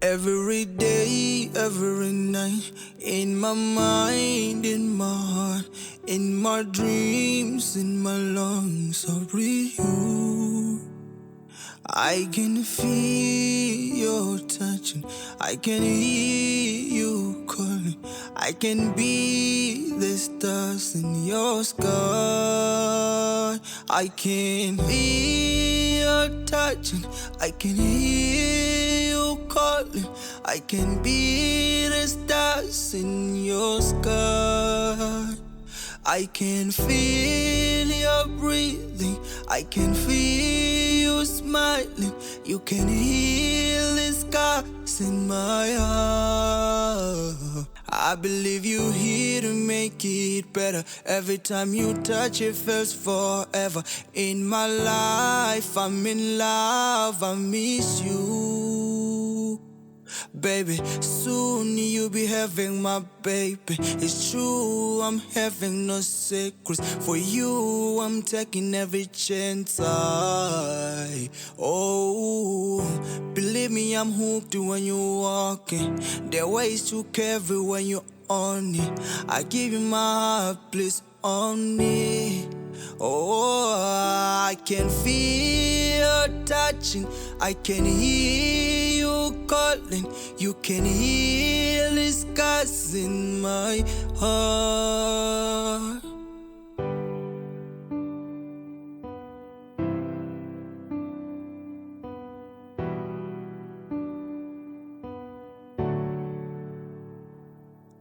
Every day, every night, in my mind, in my heart, in my dreams, in my lungs, I breathe you. I can feel your touching, I can hear you calling, I can be the stars in your sky. I can feel your touching, I can hear you calling, I can be the stars in your sky. I can feel your breathing, I can feel you smiling. You can heal the scars in my heart. I believe you here to make it better. Every time you touch it feels forever. In my life I'm in love, I miss you. Baby, soon you'll be having my baby. It's true, I'm having no secrets. For you, I'm taking every chance believe me, I'm hooked when you're walking. There are ways to carry when you're on it. I give you my heart, please own it. I can feel your touching, I can hear you calling. You can hear the scars in my heart.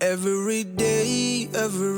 Every day, every